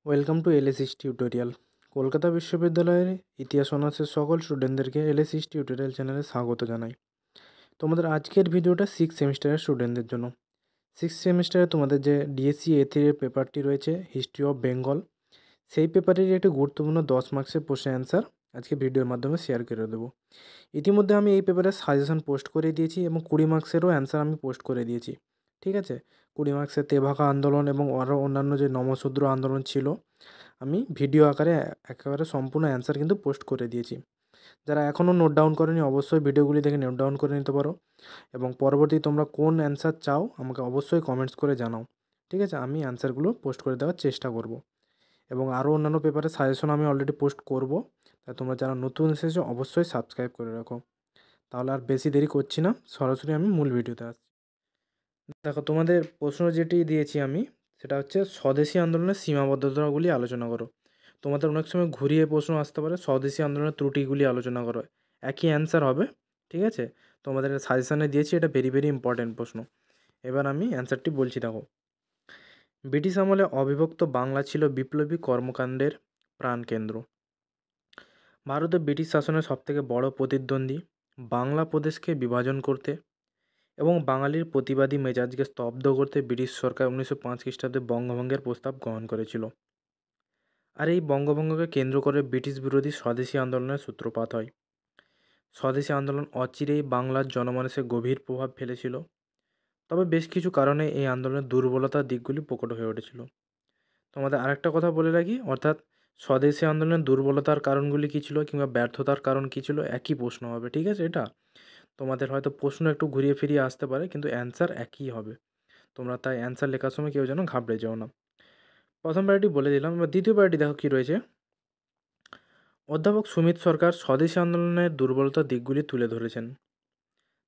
Welcome to এলএসিস tutorial. Kolkata বিশ্ববিদ্যালয়ের ইতিহাস অনার্সের সকল স্টুডেন্টদেরকে এলএসিস টিউটোরিয়াল চ্যানেলে স্বাগত জানাই। তোমাদের আজকের ভিডিওটা সিক্স সেমিস্টারের স্টুডেন্টদের জন্য। সিক্স সেমিস্টারে তোমাদের যে ডিএসসি A3 এর পেপারটি রয়েছে হিস্ট্রি অফ বেঙ্গল, সেই পেপারের একটি গুরুত্বপূর্ণ 10 মার্কসের প্রশ্নের অ্যান্সার আজকে ভিডিওর মাধ্যমে শেয়ার করে দেবো। ইতিমধ্যে আমি এই পেপারের সাজেশন পোস্ট করে দিয়েছি এবং 20 মার্কসেরও অ্যান্সার আমি পোস্ট করে দিয়েছি। ঠিক আছে, 20 মার্কসের তেভাগা আন্দোলন এবং আরও অন্যান্য যে নমশূদ্র আন্দোলন ছিল, আমি ভিডিও আকারে একেবারে সম্পূর্ণ অ্যান্সার কিন্তু পোস্ট করে দিয়েছি। যারা এখনও নোট ডাউন করেনি অবশ্যই ভিডিওগুলি দেখে নোট ডাউন করে নিতে পারো এবং পরবর্তী তোমরা কোন অ্যান্সার চাও আমাকে অবশ্যই কমেন্টস করে জানাও। ঠিক আছে, আমি অ্যান্সারগুলো পোস্ট করে দেওয়ার চেষ্টা করব এবং আরও অন্যান্য পেপারের সাজেশন আমি অলরেডি পোস্ট করব। তাই তোমরা যারা নতুন এসেছো অবশ্যই সাবস্ক্রাইব করে রাখো। তাহলে আর বেশি দেরি করছি না, সরাসরি আমি মূল ভিডিওতে আসছি। দেখো, তোমাদের প্রশ্ন যেটি দিয়েছি আমি, সেটা হচ্ছে স্বদেশী আন্দোলনের সীমাবদ্ধতাগুলি আলোচনা করো। তোমাদের অনেক সময় ঘুরিয়ে প্রশ্ন আসতে পারে স্বদেশী আন্দোলনের ত্রুটিগুলি আলোচনা করো, একই অ্যান্সার হবে। ঠিক আছে, তোমাদের সাজেশানে দিয়েছি, এটা ভেরি ভেরি ইম্পর্ট্যান্ট প্রশ্ন। এবার আমি অ্যান্সারটি বলছি, দেখো। ব্রিটিশ আমলে অবিভক্ত বাংলা ছিল বিপ্লবী কর্মকাণ্ডের প্রাণকেন্দ্র। ভারতে ব্রিটিশ শাসনের সবথেকে বড় প্রতিদ্বন্দ্বী বাংলা প্রদেশকে বিভাজন করতে এবং বাঙালির প্রতিবাদী মেজাজকে স্তব্ধ করতে ব্রিটিশ সরকার 1905 খ্রিস্টাব্দে বঙ্গভঙ্গের প্রস্তাব গ্রহণ করেছিল। আর এই বঙ্গভঙ্গকে কেন্দ্র করে ব্রিটিশ বিরোধী স্বদেশী আন্দোলনের সূত্রপাত হয়। স্বদেশী আন্দোলন অচিরেই বাংলার জনমানসে গভীর প্রভাব ফেলেছিল, তবে বেশ কিছু কারণে এই আন্দোলনের দুর্বলতার দিকগুলি প্রকট হয়ে উঠেছিল। তোমাদের আরেকটা কথা বলে রাখি, অর্থাৎ স্বদেশী আন্দোলনের দুর্বলতার কারণগুলি কী ছিল কিংবা ব্যর্থতার কারণ কী ছিল, একই প্রশ্ন হবে। ঠিক আছে, এটা তোমাদের হয়তো প্রশ্ন একটু ঘুরিয়ে ফিরিয়ে আসতে পারে কিন্তু অ্যান্সার একই হবে। তোমরা তাই অ্যান্সার লেখার সময় কেউ যেন ঘাবড়ে যাও না। প্রথম প্যারাটি বলে দিলাম, এবার দ্বিতীয় প্যারাটি দেখো কী রয়েছে। অধ্যাপক সুমিত সরকার স্বদেশী আন্দোলনের দুর্বলতার দিকগুলি তুলে ধরেছেন।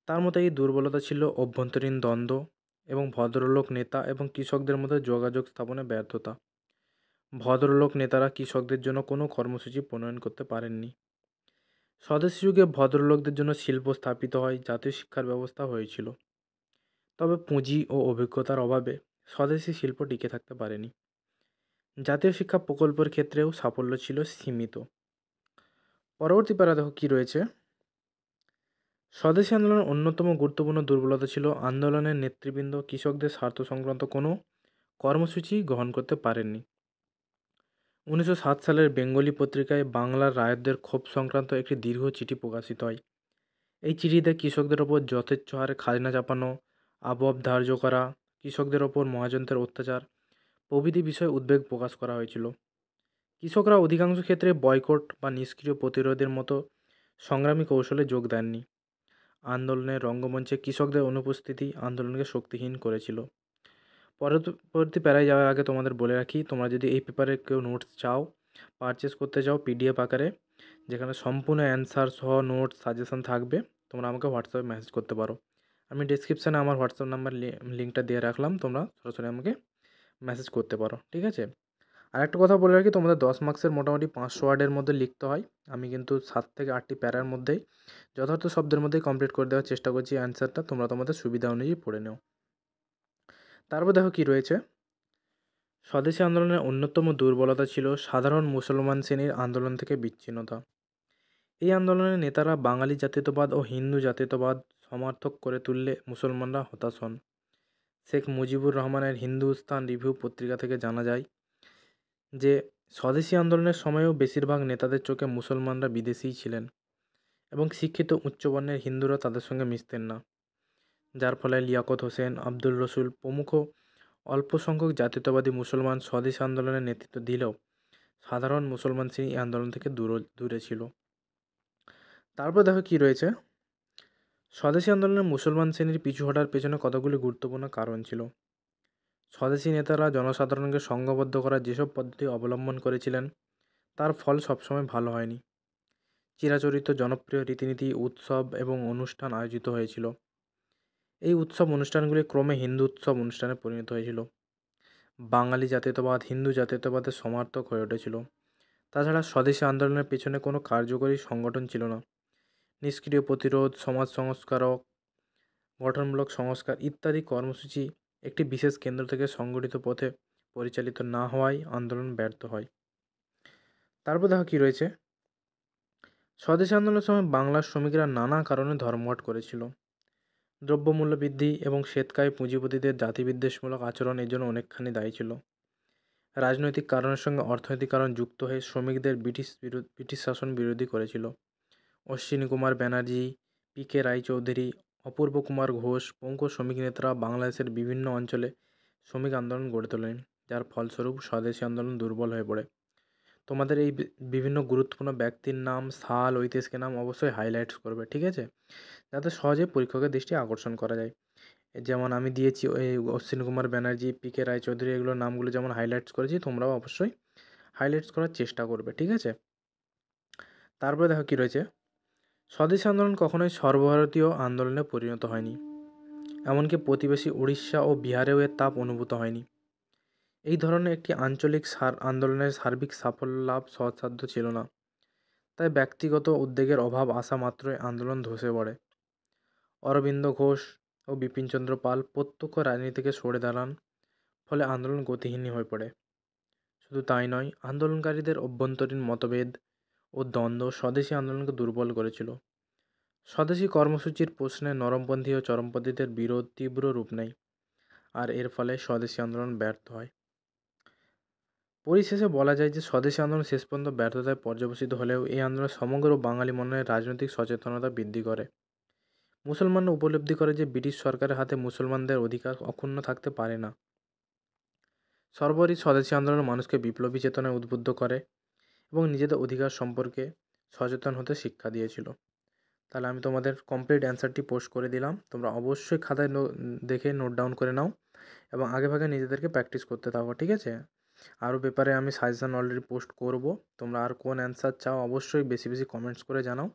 তার মতে এই দুর্বলতা ছিল অভ্যন্তরীণ দ্বন্দ্ব এবং ভদ্রলোক নেতা এবং কৃষকদের মধ্যে যোগাযোগ স্থাপনে ব্যর্থতা। ভদ্রলোক নেতারা কৃষকদের জন্য কোনো কর্মসূচি প্রণয়ন করতে পারেননি। স্বদেশী যুগে ভদ্রলোকদের জন্য শিল্প স্থাপিত হয়, জাতীয় শিক্ষার ব্যবস্থা হয়েছিল, তবে পুঁজি ও অভিজ্ঞতার অভাবে স্বদেশী শিল্প টিকে থাকতে পারেনি। জাতীয় শিক্ষা প্রকল্পের ক্ষেত্রেও সাফল্য ছিল সীমিত। পরবর্তী প্যারা দেখো কী রয়েছে। স্বদেশী আন্দোলনের অন্যতম গুরুত্বপূর্ণ দুর্বলতা ছিল আন্দোলনের নেতৃবৃন্দ কৃষকদের স্বার্থ সংক্রান্ত কোনো কর্মসূচি গ্রহণ করতে পারেননি। 1907 সালের বেঙ্গলি পত্রিকায় বাংলার রায়তদের ক্ষোভ সংক্রান্ত একটি দীর্ঘ চিঠি প্রকাশিত হয়। এই চিঠিতে কৃষকদের ওপর যথেচ্ছ হারে খাজনা চাপানো, আবব ধার্য করা, কৃষকদের ওপর মহাজনদের অত্যাচার প্রভৃতি বিষয়ে উদ্বেগ প্রকাশ করা হয়েছিল। কৃষকরা অধিকাংশ ক্ষেত্রে বয়কট বা নিষ্ক্রিয় প্রতিরোধের মতো সংগ্রামী কৌশলে যোগ দেননি। আন্দোলনের রঙ্গমঞ্চে কৃষকদের অনুপস্থিতি আন্দোলনকে শক্তিহীন করেছিল। পরবর্তী প্যারায় যাওয়ার আগে তোমাদের বলে রাখি, তোমরা যদি এই পেপারে কেউ নোটস চাও, পারচেস করতে চাও পিডিএফ আকারে, যেখানে সম্পূর্ণ অ্যান্সার সহ নোটস সাজেশন থাকবে, তোমরা আমাকে হোয়াটসঅ্যাপে মেসেজ করতে পারো। আমি ডিসক্রিপশানে আমার হোয়াটসঅ্যাপ নাম্বার লিঙ্কটা দিয়ে রাখলাম, তোমরা সরাসরি আমাকে মেসেজ করতে পারো। ঠিক আছে, আরেকটা কথা বলে রাখি, তোমাদের 10 মার্কসের মোটামুটি 500 ওয়ার্ডের মধ্যে লিখতে হয়। আমি কিন্তু 7 থেকে 8টি প্যারার মধ্যেই যথার্থ শব্দের মধ্যেই কমপ্লিট করে দেওয়ার চেষ্টা করছি অ্যান্সারটা, তোমরা তোমাদের সুবিধা অনুযায়ী পড়ে নাও। তারপর দেখো কী রয়েছে। স্বদেশী আন্দোলনের অন্যতম দুর্বলতা ছিল সাধারণ মুসলমান শ্রেণীর আন্দোলন থেকে বিচ্ছিন্নতা। এই আন্দোলনের নেতারা বাঙালি জাতীয়তাবাদ ও হিন্দু জাতীয়তাবাদ সমর্থক করে তুললে মুসলমানরা হতাশ হন। শেখ মুজিবুর রহমানের হিন্দুস্তান রিভিউ পত্রিকা থেকে জানা যায় যে স্বদেশী আন্দোলনের সময়েও বেশিরভাগ নেতাদের চোখে মুসলমানরা বিদেশিই ছিলেন এবং শিক্ষিত উচ্চবর্ণের হিন্দুরা তাদের সঙ্গে মিশতেন না, যার ফলে লিয়াকত হোসেন, আব্দুল রসুল প্রমুখ অল্প সংখ্যক জাতীয়তাবাদী মুসলমান স্বদেশী আন্দোলনের নেতৃত্ব দিলেও সাধারণ মুসলমান শ্রেণী এই আন্দোলন থেকে দূরে ছিল। তারপর দেখো কী রয়েছে। স্বদেশী আন্দোলনের মুসলমান শ্রেণীর পিছু হটার পেছনে কতগুলি গুরুত্বপূর্ণ কারণ ছিল। স্বদেশী নেতারা জনসাধারণকে সংঘবদ্ধ করার যেসব পদ্ধতি অবলম্বন করেছিলেন তার ফল সবসময় ভালো হয়নি। চিরাচরিত জনপ্রিয় রীতিনীতি, উৎসব এবং অনুষ্ঠান আয়োজিত হয়েছিল। এই উৎসব অনুষ্ঠানগুলি ক্রমে হিন্দু উৎসব অনুষ্ঠানে পরিণত হয়েছিল। বাঙালি জাতীয়তাবাদ হিন্দু জাতীয়তাবাদের সমর্থক হয়ে উঠেছিল। তাছাড়া স্বদেশী আন্দোলনের পেছনে কোনো কার্যকরী সংগঠন ছিল না। নিষ্ক্রিয় প্রতিরোধ, সমাজ সংস্কারক, গঠনমূলক সংস্কার ইত্যাদি কর্মসূচি একটি বিশেষ কেন্দ্র থেকে সংগঠিত পথে পরিচালিত না হওয়ায় আন্দোলন ব্যর্থ হয়। তারপর দেখো কী রয়েছে, স্বদেশী আন্দোলনের সময় বাংলার শ্রমিকরা নানা কারণে ধর্মঘট করেছিল। দ্রব্যমূল্য বৃদ্ধি এবং শ্বেতকায় পুঁজিপতিদের জাতিবিদ্বেষমূলক আচরণ এর জন্য অনেকখানি দায়ী ছিল। রাজনৈতিক কারণের সঙ্গে অর্থনৈতিক কারণ যুক্ত হয়ে শ্রমিকদের ব্রিটিশ শাসন বিরোধী করেছিল। অশ্বিনী কুমার ব্যানার্জি, পি.কে. রায়চৌধুরী, অপূর্ব কুমার ঘোষ প্রমুখ শ্রমিক নেতারা বাংলাদেশের বিভিন্ন অঞ্চলে শ্রমিক আন্দোলন গড়ে তোলেন, যার ফলস্বরূপ স্বদেশী আন্দোলন দুর্বল হয়ে পড়ে। তোমাদের এই বিভিন্ন গুরুত্বপূর্ণ ব্যক্তির নাম, সাল, ঐতিহাসিকের নাম অবশ্যই হাইলাইটস করবে, ঠিক আছে, যাতে সহজে পরীক্ষকের দৃষ্টি আকর্ষণ করা যায়। যেমন আমি দিয়েছি ওই অশ্বিনী কুমার ব্যানার্জি, পি.কে. রায়চৌধুরী, এগুলোর নামগুলো যেমন হাইলাইটস করেছি, তোমরাও অবশ্যই হাইলাইটস করার চেষ্টা করবে, ঠিক আছে। তারপরে দেখো কী রয়েছে, স্বদেশী আন্দোলন কখনোই সর্বভারতীয় আন্দোলনে পরিণত হয়নি। এমনকি প্রতিবেশী উড়িষ্যা ও বিহারেও এর তাপ অনুভূত হয়নি। এই ধরনের একটি আঞ্চলিক আন্দোলনের সার্বিক সাফল্য লাভ সহজসাধ্য ছিল না। তাই ব্যক্তিগত উদ্যোগের অভাব আসা মাত্রই আন্দোলন ধসে পড়ে। অরবিন্দ ঘোষ ও বিপিনচন্দ্র পাল প্রত্যক্ষ রাজনীতি থেকে সরে দাঁড়ান, ফলে আন্দোলন গতিহীন হয়ে পড়ে। শুধু তাই নয়, আন্দোলনকারীদের অভ্যন্তরীণ মতভেদ ও দ্বন্দ্ব স্বদেশী আন্দোলনকে দুর্বল করেছিল। স্বদেশী কর্মসূচির প্রশ্নে নরমপন্থী ও চরমপন্থীদের বিরোধ তীব্র রূপ নেয়, আর এর ফলে স্বদেশী আন্দোলন ব্যর্থ হয়। পরিশেষে বলা যায় যে স্বদেশী আন্দোলন শেষ পর্যন্ত ব্যর্থতায় পর্যবসিত হলেও এই আন্দোলন সমগ্র বাঙালি মনে রাজনৈতিক সচেতনতা বৃদ্ধি করে। মুসলমানরা উপলব্ধি করে যে ব্রিটিশ সরকারের হাতে মুসলমানদের অধিকার অক্ষুণ্ণ থাকতে পারে না। সর্বোপরি স্বদেশী আন্দোলন মানুষকে বিপ্লবী চেতনায় উদ্বুদ্ধ করে এবং নিজেদের অধিকার সম্পর্কে সচেতন হতে শিক্ষা দিয়েছিল। তাহলে আমি তোমাদের কমপ্লিট অ্যান্সারটি পোস্ট করে দিলাম, তোমরা অবশ্যই খাতায় দেখে নোট ডাউন করে নাও এবং আগে ভাগে নিজেদেরকে প্র্যাকটিস করতে থাকো, ঠিক আছে। আরও ব্যাপারে আমি সাজেশান অলরেডি পোস্ট করব, তোমরা আর কোন অ্যান্সার চাও অবশ্যই বেশি বেশি কমেন্টস করে জানাও।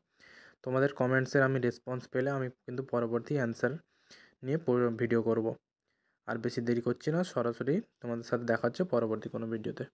তোমাদের কমেন্টসের আমি রেসপন্স পেলে আমি কিন্তু পরবর্তী অ্যান্সার নিয়ে ভিডিও করব। আর বেশি দেরি করছি না, সরাসরি তোমাদের সাথে দেখা হচ্ছে পরবর্তী কোনো ভিডিওতে।